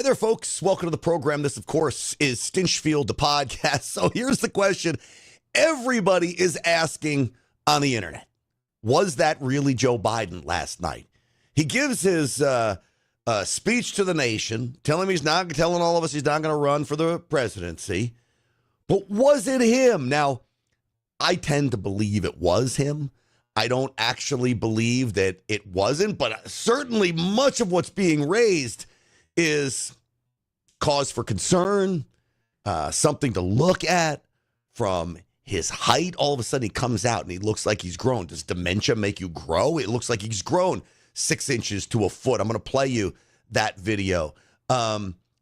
there, folks. Welcome to the program. This, of course, is Stinchfield, the podcast. So here's the question everybody is asking on the internet. Was that really Joe Biden last night? He gives his speech to the nation, telling all of us he's not going to run for the presidency. But was it him? Now, I tend to believe it was him. I don't actually believe that it wasn't, but certainly much of what's being raised is cause for concern, something to look at. From his height, all of a sudden he comes out and he looks like he's grown. Does dementia make you grow? It looks like he's grown 6 inches to a foot. I'm going to play you that video.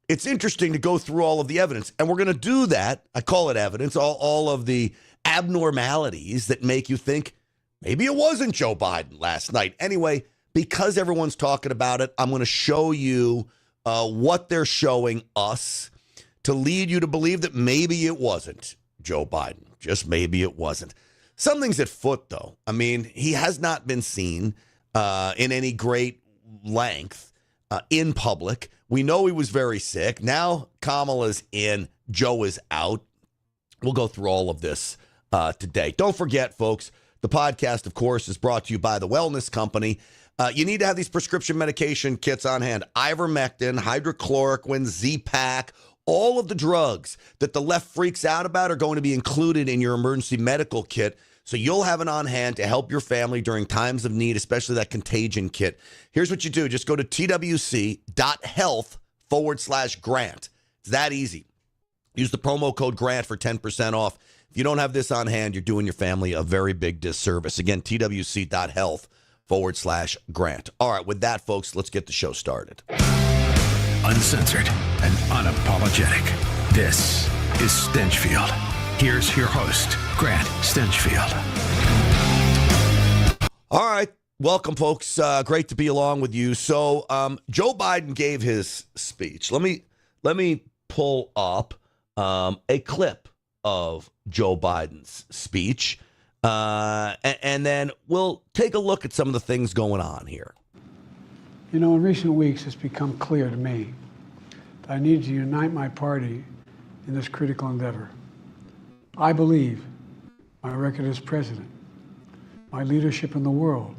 It's interesting to go through all of the evidence, and we're going to do that. I call it evidence, all of the abnormalities that make you think maybe it wasn't Joe Biden last night. Anyway, because everyone's talking about it, I'm going to show you what they're showing us to lead you to believe that maybe it wasn't Joe Biden. Just maybe it wasn't. Something's at foot, though. I mean, he has not been seen in any great length in public. We know he was very sick. Now Kamala's in, Joe is out. We'll go through all of this today. Don't forget, folks, the podcast, of course, is brought to you by the Wellness Company. You need to have these prescription medication kits on hand. Ivermectin, hydrochloroquine, Z-Pak, all of the drugs that the left freaks out about are going to be included in your emergency medical kit. So you'll have it on hand to help your family during times of need, especially that contagion kit. Here's what you do. Just go to twc.health/grant. It's that easy. Use the promo code GRANT for 10% off. If you don't have this on hand, you're doing your family a very big disservice. Again, twc.health/grant. All right, with that, folks, let's get the show started. Uncensored and unapologetic. This is Stinchfield. Here's your host, Grant Stinchfield. All right. Welcome, folks. Great to be along with you. So Joe Biden gave his speech. Let me pull up a clip of Joe Biden's speech, and then we'll take a look at some of the things going on here. You know, in recent weeks, it's become clear to me that I need to unite my party in this critical endeavor. I believe my record as president, my leadership in the world,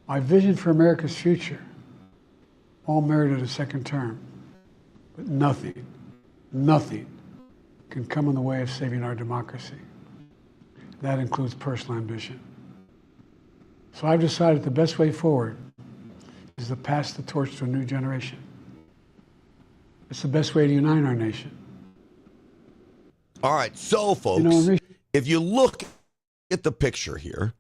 my vision for America's future, all merited a second term. But nothing can come in the way of saving our democracy. That includes personal ambition. So I've decided the best way forward is to pass the torch to a new generation. It's the best way to unite our nation. All right, so folks, if you look at the picture here,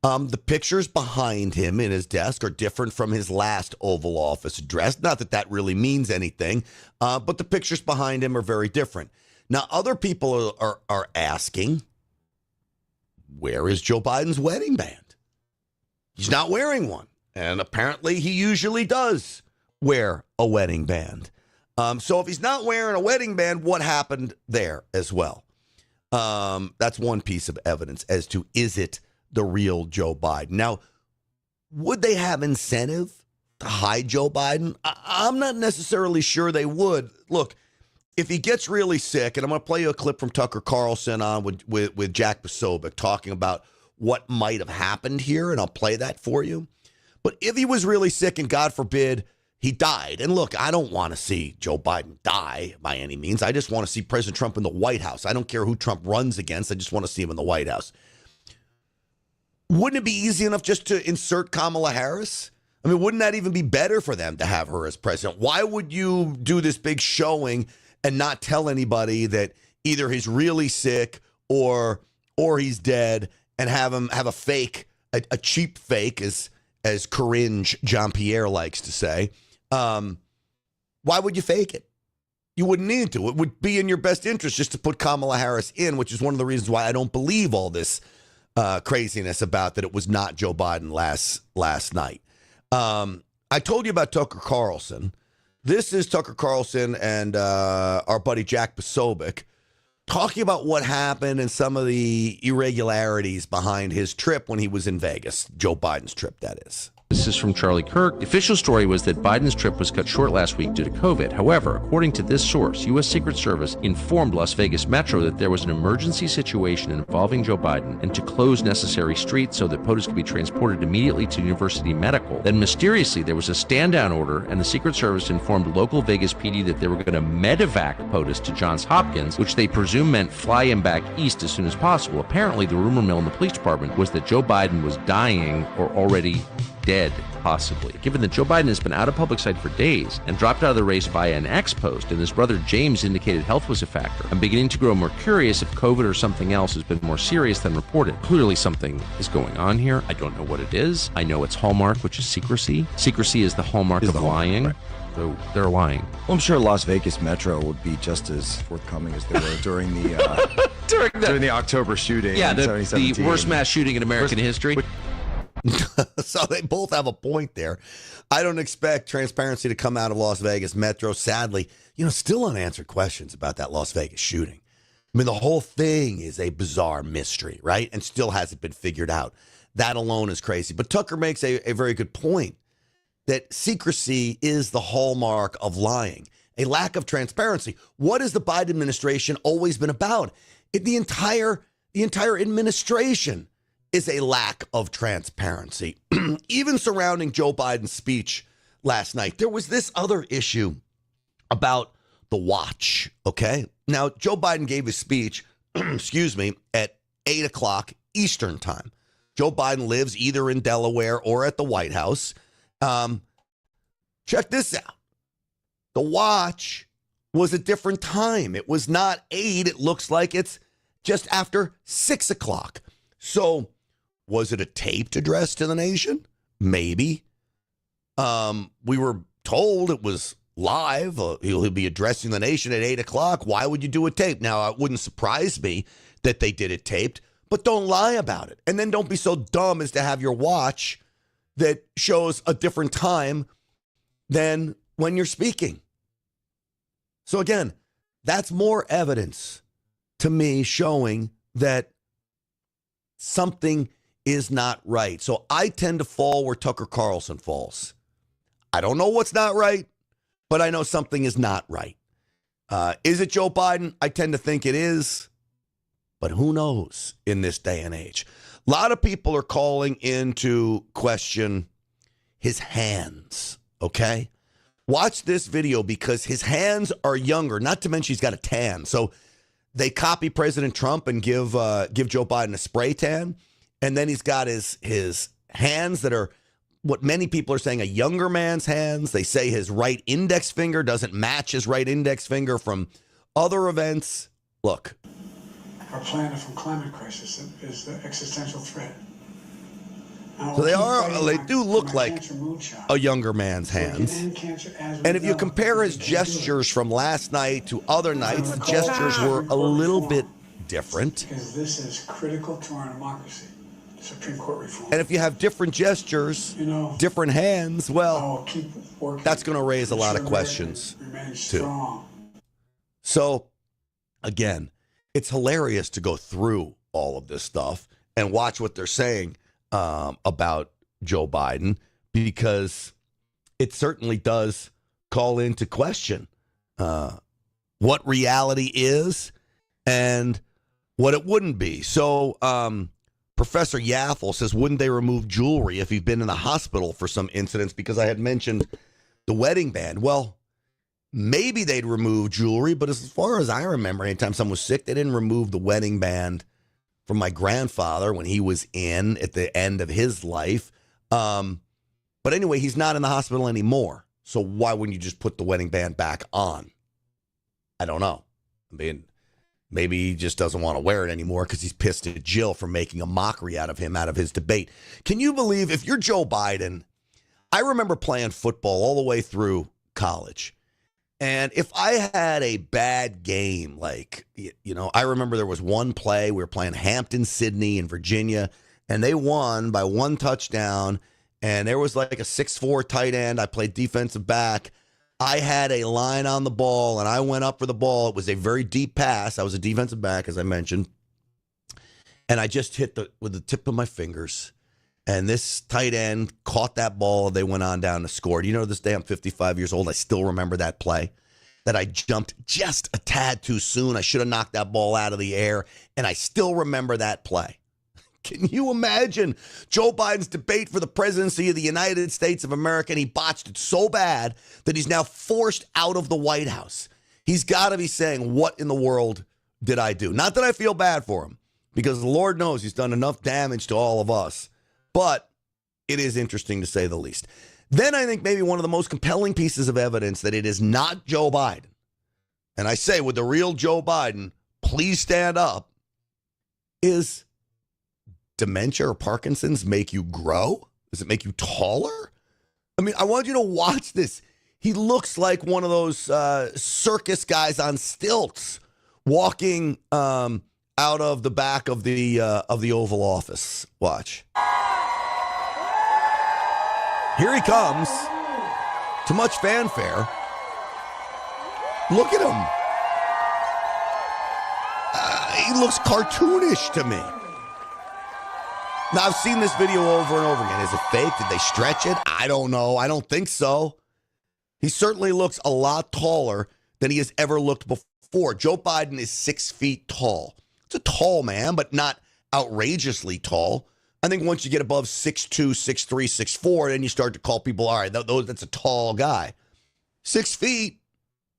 the pictures behind him in his desk are different from his last Oval Office address. Not that that really means anything, but the pictures behind him are very different. Now, other people are asking, where is Joe Biden's wedding band? He's not wearing one. And apparently he usually does wear a wedding band. So if he's not wearing a wedding band, what happened there as well? That's one piece of evidence as to, is it the real Joe Biden? Now, would they have incentive to hide Joe Biden? I'm not necessarily sure they would. Look, if he gets really sick, and I'm going to play you a clip from Tucker Carlson on with Jack Posobiec talking about what might have happened here, and I'll play that for you. But if he was really sick and God forbid he died, and look, I don't want to see Joe Biden die by any means. I just want to see President Trump in the White House. I don't care who Trump runs against. I just want to see him in the White House. Wouldn't it be easy enough just to insert Kamala Harris? I mean, wouldn't that even be better for them to have her as president? Why would you do this big showing and not tell anybody that either he's really sick or he's dead, and have him have a fake, a cheap fake, as Corinne Jean-Pierre likes to say? Why would you fake it? You wouldn't need to. It would be in your best interest just to put Kamala Harris in, which is one of the reasons why I don't believe all this craziness about that it was not Joe Biden last night. I told you about Tucker Carlson. This is Tucker Carlson and our buddy Jack Posobiec talking about what happened and some of the irregularities behind his trip when he was in Vegas. Joe Biden's trip, that is. This is from Charlie Kirk. The official story was that Biden's trip was cut short last week due to COVID. However, according to this source, U.S. Secret Service informed Las Vegas Metro that there was an emergency situation involving Joe Biden and to close necessary streets so that POTUS could be transported immediately to University Medical. Then mysteriously, there was a stand-down order, and the Secret Service informed local Vegas PD that they were going to medevac POTUS to Johns Hopkins, which they presume meant fly him back east as soon as possible. Apparently, the rumor mill in the police department was that Joe Biden was dying or already dead, possibly. Given that Joe Biden has been out of public sight for days and dropped out of the race via an X post, and his brother James indicated health was a factor, I'm beginning to grow more curious if COVID or something else has been more serious than reported. Clearly something is going on here. I don't know what it is. I know its hallmark, which is secrecy. Secrecy is the hallmark of lying. Right. So they're lying. Well, I'm sure Las Vegas Metro would be just as forthcoming as they were during the during the October shooting. Yeah, the worst mass shooting in American history. So they both have a point there. I don't expect transparency to come out of Las Vegas Metro. Sadly, still unanswered questions about that Las Vegas shooting. I mean, the whole thing is a bizarre mystery, right? And still hasn't been figured out. That alone is crazy. But Tucker makes a very good point that secrecy is the hallmark of lying, a lack of transparency. What has the Biden administration always been about? The entire administration is a lack of transparency. Even surrounding Joe Biden's speech last night, there was this other issue about the watch, okay? Now, Joe Biden gave his speech, at 8 o'clock Eastern time. Joe Biden lives either in Delaware or at the White House. Check this out. The watch was a different time. It was not 8. It looks like it's just after 6 o'clock. So was it a taped address to the nation? Maybe. We were told it was live. He'll be addressing the nation at 8 o'clock. Why would you do a tape? Now, it wouldn't surprise me that they did it taped, but don't lie about it. And then don't be so dumb as to have your watch that shows a different time than when you're speaking. So again, that's more evidence to me showing that something is not right. So I tend to fall where Tucker Carlson falls. I don't know what's not right, but I know something is not right. Is it Joe Biden? I tend to think it is, but who knows in this day and age? A lot of people are calling into question his hands, okay? Watch this video because his hands are younger, not to mention he's got a tan. So they copy President Trump and give Joe Biden a spray tan. And then he's got his hands that are what many people are saying a younger man's hands. They say his right index finger doesn't match his right index finger from other events. Look. Our planet from climate crisis is the existential threat. So they do look like a younger man's hands. And if you compare his gestures from last night to other nights, the gestures were a little bit different. Because this is critical to our democracy. Supreme Court reform. And if you have different gestures, different hands, well, that's going to raise a lot of questions too. So, again, it's hilarious to go through all of this stuff and watch what they're saying about Joe Biden, because it certainly does call into question what reality is and what it wouldn't be. So, Professor Yaffle says, wouldn't they remove jewelry if he'd been in the hospital for some incidents? Because I had mentioned the wedding band. Well, maybe they'd remove jewelry, but as far as I remember, anytime someone was sick, they didn't remove the wedding band from my grandfather when he was at the end of his life. But anyway, he's not in the hospital anymore. So why wouldn't you just put the wedding band back on? I don't know. I mean, maybe he just doesn't want to wear it anymore because he's pissed at Jill for making a mockery out of him out of his debate. Can you believe if you're Joe Biden? I remember playing football all the way through college. And if I had a bad game, like, I remember there was one play, we were playing Hampton-Sydney in Virginia, and they won by one touchdown, and there was like a 6'4" tight end. I played defensive back. I had a line on the ball, and I went up for the ball. It was a very deep pass. I was a defensive back, as I mentioned. And I just hit with the tip of my fingers. And this tight end caught that ball. They went on down to score. You know, this day I'm 55 years old. I still remember that play, that I jumped just a tad too soon. I should have knocked that ball out of the air. And I still remember that play. Can you imagine Joe Biden's debate for the presidency of the United States of America, and he botched it so bad that he's now forced out of the White House? He's got to be saying, what in the world did I do? Not that I feel bad for him, because the Lord knows he's done enough damage to all of us. But it is interesting to say the least. Then I think maybe one of the most compelling pieces of evidence that it is not Joe Biden, and I say with the real Joe Biden, please stand up, is dementia or Parkinson's make you grow? Does it make you taller? I mean, I want you to watch this. He looks like one of those circus guys on stilts walking out of the back of the Oval Office. Watch. Here he comes. Too much fanfare. Look at him. He looks cartoonish to me. Now, I've seen this video over and over again. Is it fake? Did they stretch it? I don't know. I don't think so. He certainly looks a lot taller than he has ever looked before. Joe Biden is 6 feet tall. It's a tall man, but not outrageously tall. I think once you get above 6'2", 6'3", 6'4", then you start to call people, all right, that's a tall guy. 6 feet,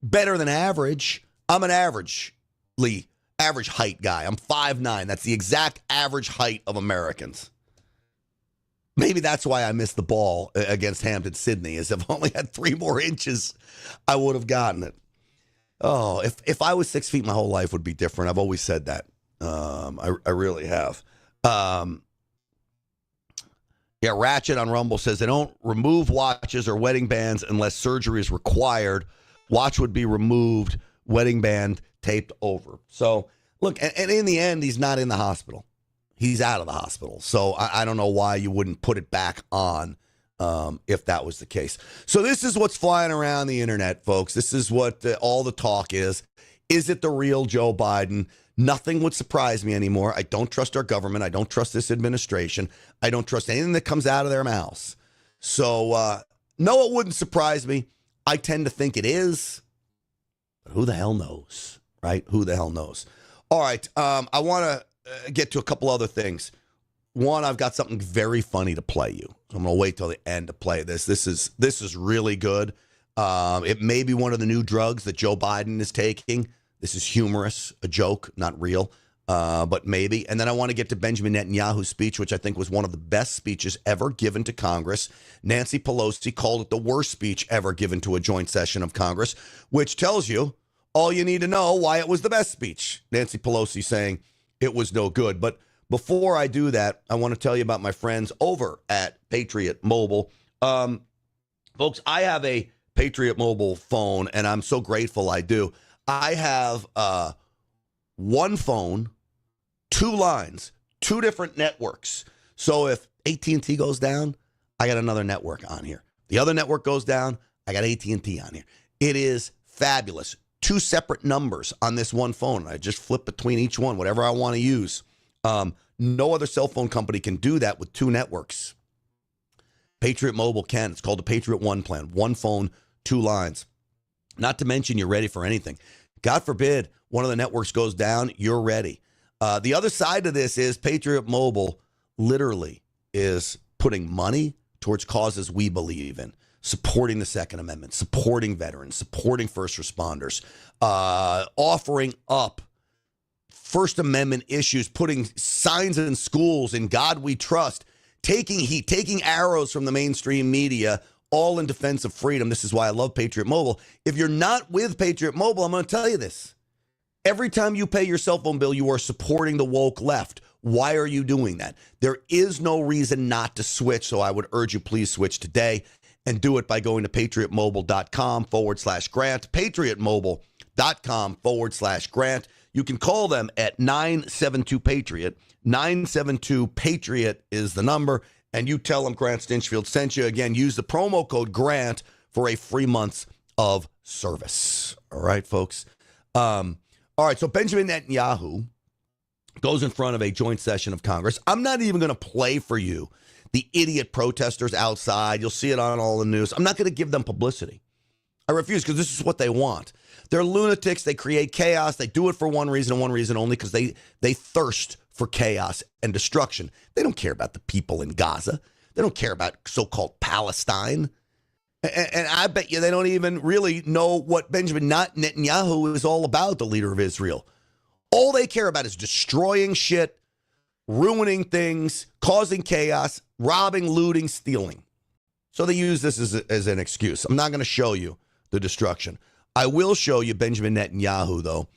better than average. I'm an average height guy. I'm 5'9". That's the exact average height of Americans. Maybe that's why I missed the ball against Hampton Sydney, is if I only had 3 more inches, I would have gotten it. Oh, if I was 6 feet, my whole life would be different. I've always said that. I really have. Yeah, Ratchet on Rumble says they don't remove watches or wedding bands unless surgery is required. Watch would be removed, wedding band taped over. So, look, and in the end, he's not in the hospital. He's out of the hospital. So I don't know why you wouldn't put it back on if that was the case. So this is what's flying around the internet, folks. This is what all the talk is. Is it the real Joe Biden? Nothing would surprise me anymore. I don't trust our government. I don't trust this administration. I don't trust anything that comes out of their mouths. So, no, it wouldn't surprise me. I tend to think it is. But who the hell knows, right? Who the hell knows? All right, I want to get to a couple other things. One, I've got something very funny to play you. So I'm going to wait till the end to play this. This is really good. It may be one of the new drugs that Joe Biden is taking. This is humorous, a joke, not real, but maybe. And then I want to get to Benjamin Netanyahu's speech, which I think was one of the best speeches ever given to Congress. Nancy Pelosi called it the worst speech ever given to a joint session of Congress, which tells you all you need to know why it was the best speech. Nancy Pelosi saying it was no good. But before I do that, I want to tell you about my friends over at Patriot Mobile. Folks, I have a Patriot Mobile phone, and I'm so grateful I do. I have one phone, 2 lines, 2 different networks. So if AT&T goes down, I got another network on here. The other network goes down, I got AT&T on here. It is fabulous. 2 separate numbers on this one phone. I just flip between each one, whatever I want to use. No other cell phone company can do that with 2 networks. Patriot Mobile can. It's called the Patriot One plan. 1 phone, 2 lines. Not to mention you're ready for anything. God forbid one of the networks goes down, you're ready. The other side of this is Patriot Mobile literally is putting money towards causes we believe in, supporting the Second Amendment, supporting veterans, supporting first responders, offering up First Amendment issues, putting signs in schools, in God we trust, taking heat, taking arrows from the mainstream media, all in defense of freedom. This is why I love Patriot Mobile. If you're not with Patriot Mobile, I'm going to tell you this. Every time you pay your cell phone bill, you are supporting the woke left. Why are you doing that? There is no reason not to switch, so I would urge you, please switch today and do it by going to patriotmobile.com/grant, patriotmobile.com/grant. You can call them at 972-PATRIOT. 972-PATRIOT is the number. And you tell them Grant Stinchfield sent you. Again, use the promo code GRANT for a free month of service. All right, folks. All right, so Benjamin Netanyahu goes in front of a joint session of Congress. I'm not even going to play for you the idiot protesters outside. You'll see it on all the news. I'm not going to give them publicity. I refuse, because this is what they want. They're lunatics. They create chaos. They do it for one reason and one reason only, because they thirst for chaos and destruction. They don't care about the people in Gaza. They don't care about so-called Palestine. And I bet you they don't even really know what Benjamin Netanyahu is all about, the leader of Israel. All they care about is destroying shit, ruining things, causing chaos, robbing, looting, stealing. So they use this as an excuse. I'm not going to show you the destruction. I will show you Benjamin Netanyahu, though,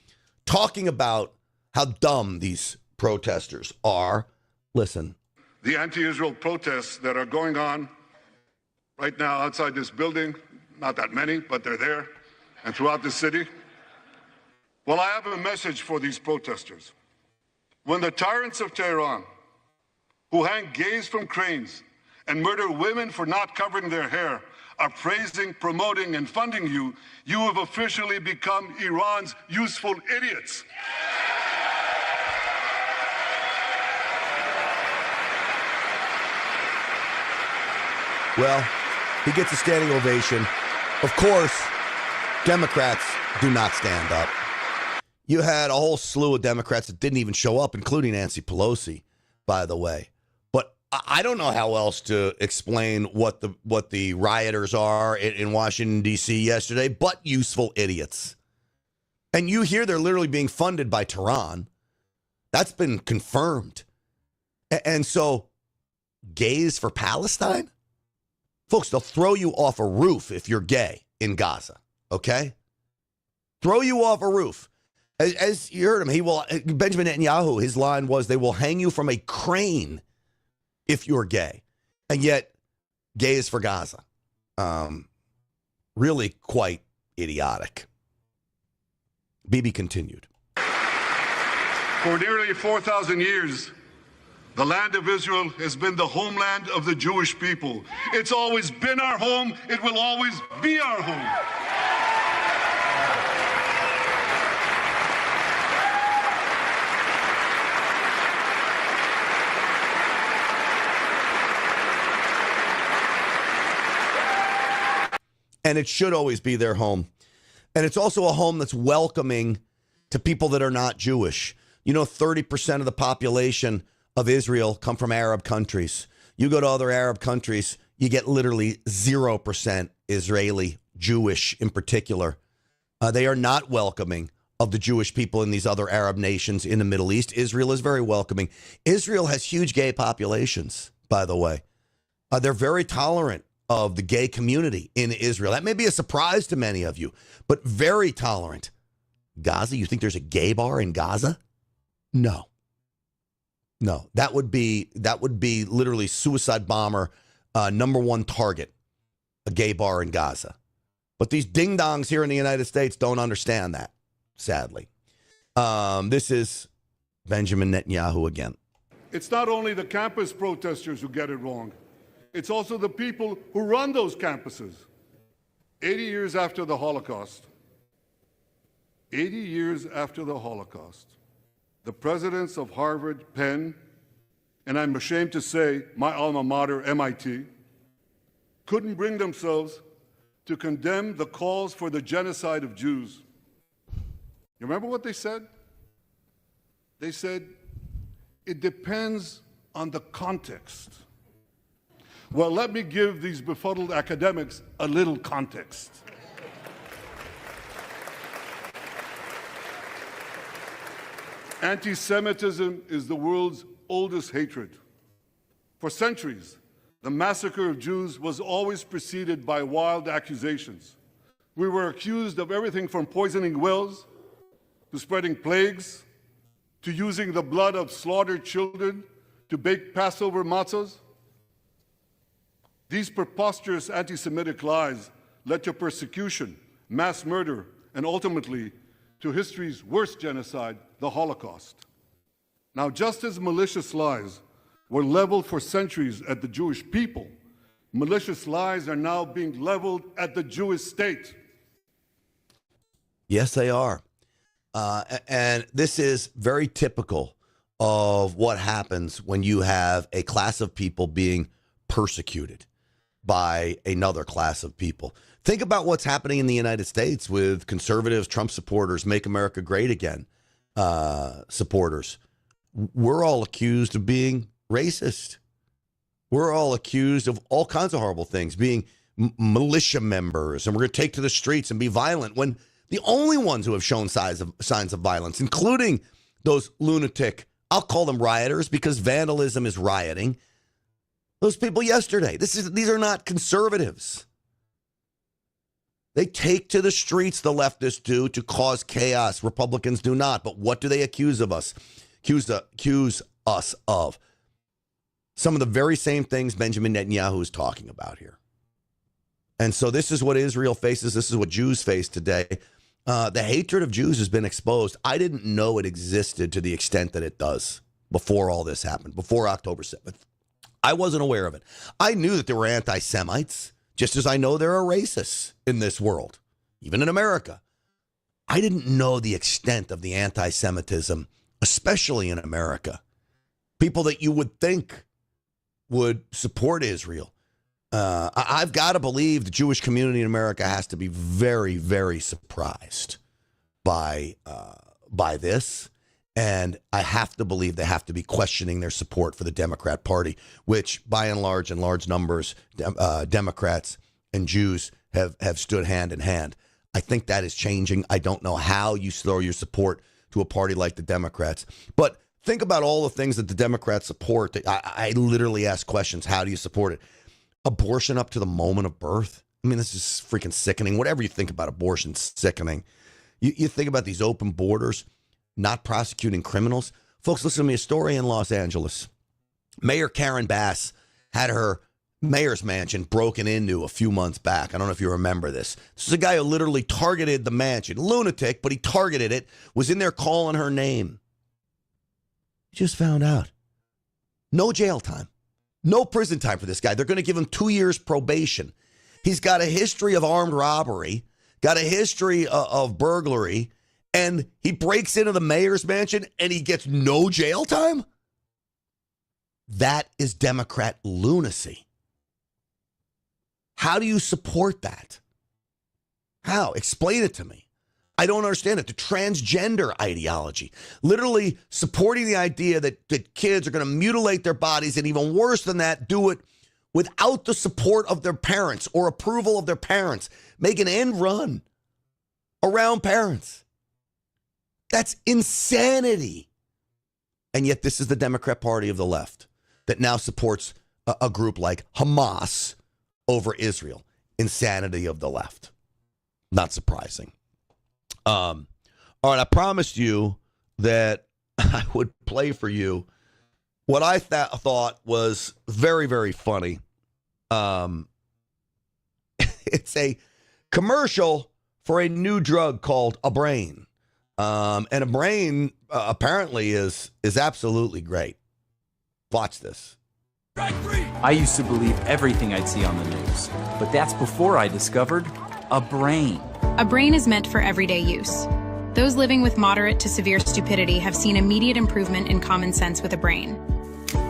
talking about how dumb these protesters are. Listen. The anti-Israel protests that are going on right now outside this building, not that many, but they're there, and throughout the city. Well, I have a message for these protesters. When the tyrants of Tehran, who hang gays from cranes and murder women for not covering their hair, are praising, promoting, and funding you, you have officially become Iran's useful idiots. Well, he gets a standing ovation. Of course, Democrats do not stand up. You had a whole slew of Democrats that didn't even show up, including Nancy Pelosi, by the way. But I don't know how else to explain what the rioters are in Washington, D.C. yesterday, but useful idiots. And you hear they're literally being funded by Tehran. That's been confirmed. And so, gays for Palestine? Folks, they'll throw you off a roof if you're gay in Gaza, okay? Throw you off a roof. As you heard him, Benjamin Netanyahu, his line was, they will hang you from a crane if you're gay. And yet, gay is for Gaza. Really quite idiotic. Bibi continued. For nearly 4,000 years, the land of Israel has been the homeland of the Jewish people. It's always been our home. It will always be our home. And it should always be their home. And it's also a home that's welcoming to people that are not Jewish. You know, 30% of the population of Israel come from Arab countries. You go to other Arab countries, you get literally 0% Israeli, Jewish in particular. They are not welcoming of the Jewish people in these other Arab nations in the Middle East. Israel is very welcoming. Israel has huge gay populations, by the way. They're very tolerant of the gay community in Israel. That may be a surprise to many of you, but very tolerant. Gaza, you think there's a gay bar in Gaza? No. No, that would be literally suicide bomber number one target, a gay bar in Gaza. But these ding-dongs here in the United States don't understand that, sadly. This is Benjamin Netanyahu again. It's not only the campus protesters who get it wrong. It's also the people who run those campuses. 80 years after the Holocaust, the presidents of Harvard, Penn, and I'm ashamed to say my alma mater, MIT, couldn't bring themselves to condemn the calls for the genocide of Jews. You remember what they said? They said, it depends on the context. Well, let me give these befuddled academics a little context. Anti-Semitism is the world's oldest hatred. For centuries, the massacre of Jews was always preceded by wild accusations. We were accused of everything from poisoning wells, to spreading plagues, to using the blood of slaughtered children to bake Passover matzahs. These preposterous anti-Semitic lies led to persecution, mass murder, and ultimately to history's worst genocide, the Holocaust. Now, just as malicious lies were leveled for centuries at the Jewish people, malicious lies are now being leveled at the Jewish state. Yes, they are. And this is very typical of what happens when you have a class of people being persecuted by another class of people. Think about what's happening in the United States with conservatives, Trump supporters, Make America Great Again supporters. We're all accused of being racist. We're all accused of all kinds of horrible things, being militia members, and we're going to take to the streets and be violent, when the only ones who have shown signs of violence, including those lunatic, I'll call them rioters because vandalism is rioting, those people yesterday. These are not conservatives. They take to the streets, the leftists do, to cause chaos. Republicans do not. But what do they accuse of us? Accuse us of some of the very same things Benjamin Netanyahu is talking about here. And so this is what Israel faces. This is what Jews face today. The hatred of Jews has been exposed. I didn't know it existed to the extent that it does before all this happened, before October 7th. I wasn't aware of it. I knew that there were anti-Semites, just as I know there are racists in this world, even in America. I didn't know the extent of the anti-Semitism, especially in America. People that you would think would support Israel. I've got to believe the Jewish community in America has to be very, very surprised by this. And I have to believe they have to be questioning their support for the Democrat Party, which by and large, in large numbers, Democrats and Jews have stood hand in hand. I think that is changing. I don't know how you throw your support to a party like the Democrats. But think about all the things that the Democrats support. I literally ask questions. How do you support it? Abortion up to the moment of birth. I mean, this is freaking sickening. Whatever you think about abortion, sickening. You think about these open borders, not prosecuting criminals. Folks, listen to me. A story in Los Angeles. Mayor Karen Bass had her mayor's mansion broken into a few months back. I don't know if you remember this. This is a guy who literally targeted the mansion. Lunatic, but he targeted it. Was in there calling her name. Just found out. No jail time. No prison time for this guy. They're going to give him 2 years probation. He's got a history of armed robbery, got a history of burglary, and he breaks into the mayor's mansion and he gets no jail time? That is Democrat lunacy. How do you support that? How? Explain it to me. I don't understand it. The transgender ideology, literally supporting the idea that kids are going to mutilate their bodies, and even worse than that, do it without the support of their parents or approval of their parents. Make an end run around parents. That's insanity. And yet this is the Democrat Party of the left that now supports a group like Hamas over Israel. Insanity of the left. Not surprising. All right, I promised you that I would play for you what I thought was very, very funny. It's a commercial for a new drug called a brain. And a brain apparently is absolutely great. Watch this. I used to believe everything I'd see on the news, but that's before I discovered a brain. A brain is meant for everyday use. Those living with moderate to severe stupidity have seen immediate improvement in common sense with a brain.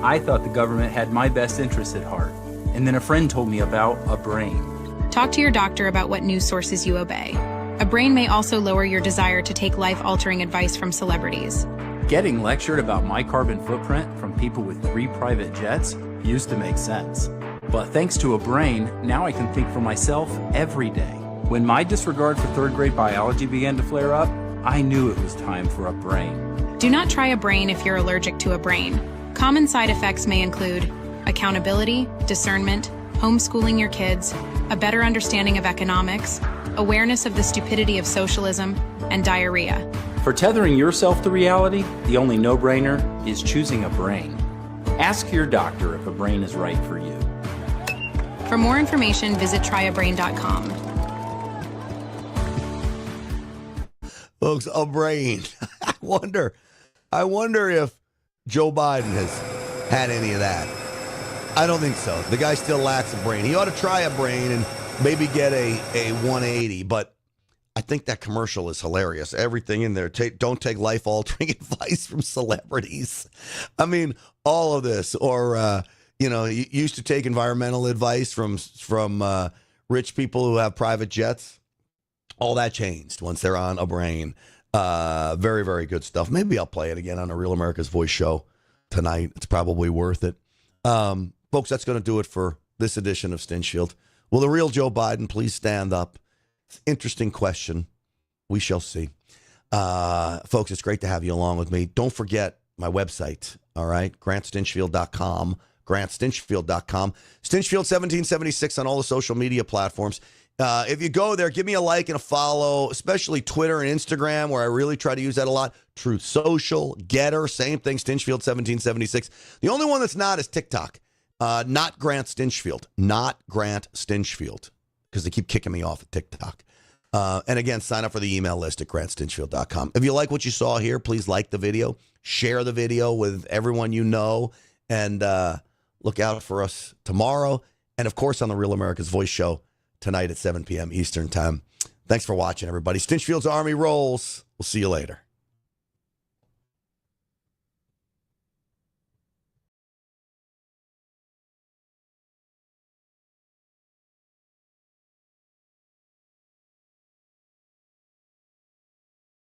I thought the government had my best interests at heart, and then a friend told me about a brain. Talk to your doctor about what news sources you obey. A brain may also lower your desire to take life-altering advice from celebrities. Getting lectured about my carbon footprint from people with 3 private jets used to make sense. But thanks to a brain, now I can think for myself every day. When my disregard for 3rd grade biology began to flare up, I knew it was time for a brain. Do not try a brain if you're allergic to a brain. Common side effects may include accountability, discernment, homeschooling your kids, a better understanding of economics, awareness of the stupidity of socialism, and diarrhea. For tethering yourself to reality, the only no-brainer is choosing a brain. Ask your doctor if a brain is right for you. For more information, visit tryabrain.com. Folks, a brain. I wonder if Joe Biden has had any of that. I don't think so. The guy still lacks a brain. He ought to try a brain and maybe get a 180. But I think that commercial is hilarious. Everything in there. Don't take life-altering advice from celebrities. I mean, all of this. Or you used to take environmental advice from rich people who have private jets. All that changed once they're on a brain. Very, very good stuff. Maybe I'll play it again on a Real America's Voice show tonight. It's probably worth it. Folks, that's going to do it for this edition of Stinchfield. Will the real Joe Biden please stand up? It's an interesting question. We shall see. Folks, it's great to have you along with me. Don't forget my website, all right? GrantStinchfield.com. GrantStinchfield.com. Stinchfield 1776 on all the social media platforms. If you go there, give me a like and a follow, especially Twitter and Instagram, where I really try to use that a lot. Truth Social, Getter, same thing, Stinchfield 1776. The only one that's not is TikTok. Not Grant Stinchfield. Not Grant Stinchfield, because they keep kicking me off at TikTok. And again, sign up for the email list at GrantStinchfield.com. If you like what you saw here, please like the video, share the video with everyone you know, and look out for us tomorrow. And, of course, on the Real America's Voice show tonight at 7 p.m. Eastern Time. Thanks for watching, everybody. Stinchfield's Army rolls. We'll see you later.